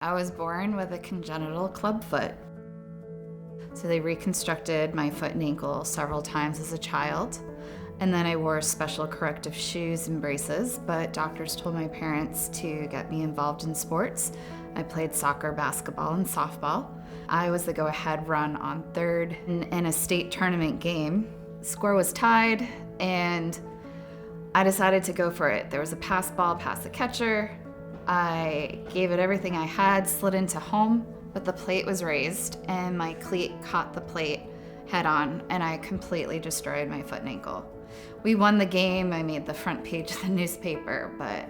I was born with a congenital club foot. So they reconstructed my foot and ankle several times as a child. And then I wore special corrective shoes and braces, but doctors told my parents to get me involved in sports. I played soccer, basketball, and softball. I was the go-ahead run on third in a state tournament game. The score was tied, and I decided to go for it. There was a pass ball past the catcher. I gave it everything I had, slid into home, but the plate was raised, and my cleat caught the plate head on, and I completely destroyed my foot and ankle. We won the game. I made the front page of the newspaper, but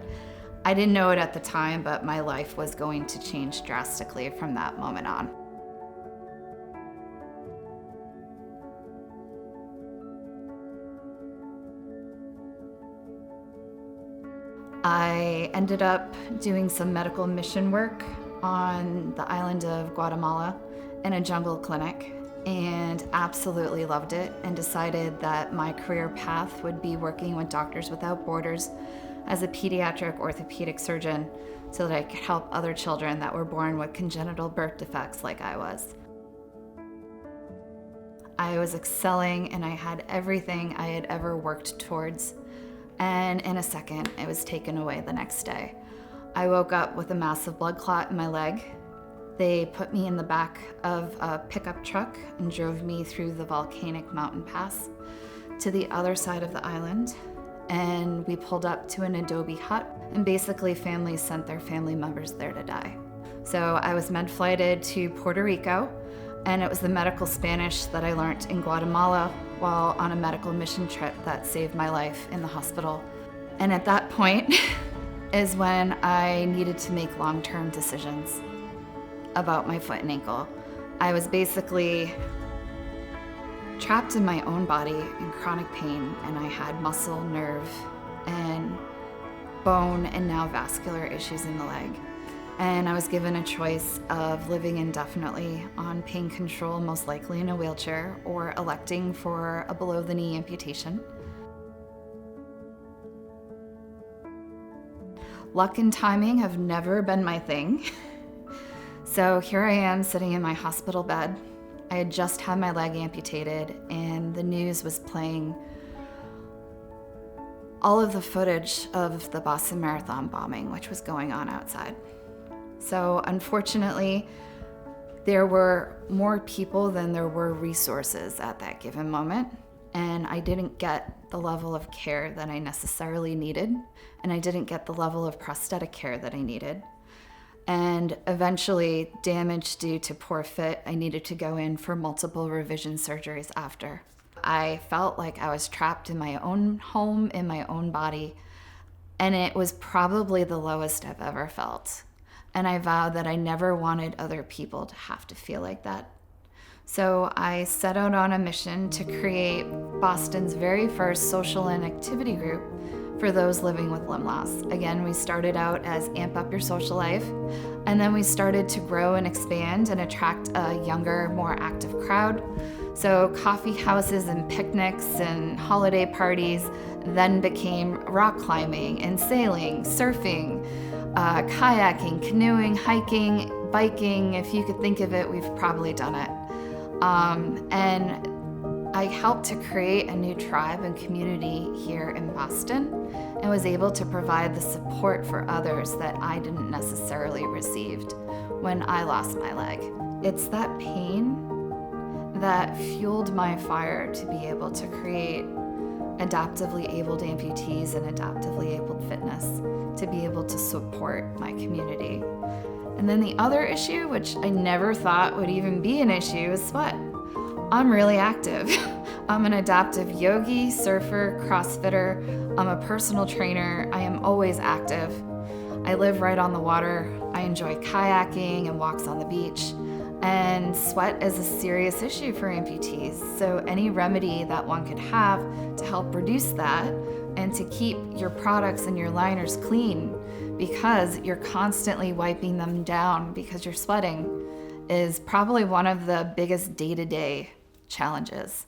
I didn't know it at the time, but my life was going to change drastically from that moment on. I ended up doing some medical mission work on the island of Guatemala in a jungle clinic, and absolutely loved it, and decided that my career path would be working with Doctors Without Borders as a pediatric orthopedic surgeon so that I could help other children that were born with congenital birth defects like I was. I was excelling, and I had everything I had ever worked towards, and in a second it was taken away the next day. I woke up with a massive blood clot in my leg. They put me in the back of a pickup truck and drove me through the volcanic mountain pass to the other side of the island. And we pulled up to an adobe hut, and basically families sent their family members there to die. So I was med-flighted to Puerto Rico, and it was the medical Spanish that I learned in Guatemala while on a medical mission trip that saved my life in the hospital. And at that point is when I needed to make long-term decisions about my foot and ankle. I was basically trapped in my own body in chronic pain, and I had muscle, nerve, and bone, and now vascular issues in the leg. And I was given a choice of living indefinitely on pain control, most likely in a wheelchair, or electing for a below-the-knee amputation. Luck and timing have never been my thing. So here I am sitting in my hospital bed. I had just had my leg amputated, and the news was playing all of the footage of the Boston Marathon bombing, which was going on outside. So unfortunately, there were more people than there were resources at that given moment, and I didn't get the level of care that I necessarily needed, and I didn't get the level of prosthetic care that I needed. And eventually, damage due to poor fit, I needed to go in for multiple revision surgeries after. I felt like I was trapped in my own home, in my own body, and it was probably the lowest I've ever felt. And I vowed that I never wanted other people to have to feel like that. So I set out on a mission to create Boston's very first social and activity group for those living with limb loss. Again, we started out as Amp Up Your Social Life, and then we started to grow and expand and attract a younger, more active crowd. So coffee houses and picnics and holiday parties then became rock climbing and sailing, surfing, kayaking, canoeing, hiking, biking. If you could think of it, we've probably done it. And I helped to create a new tribe and community here in Boston, and was able to provide the support for others that I didn't necessarily receive when I lost my leg. It's that pain that fueled my fire to be able to create adaptively abled amputees and adaptively abled fitness, to be able to support my community. And then the other issue, which I never thought would even be an issue, is sweat. I'm really active. I'm an adaptive yogi, surfer, CrossFitter. I'm a personal trainer. I am always active. I live right on the water. I enjoy kayaking and walks on the beach. And sweat is a serious issue for amputees. So any remedy that one could have to help reduce that and to keep your products and your liners clean, because you're constantly wiping them down because you're sweating, is probably one of the biggest day-to-day challenges.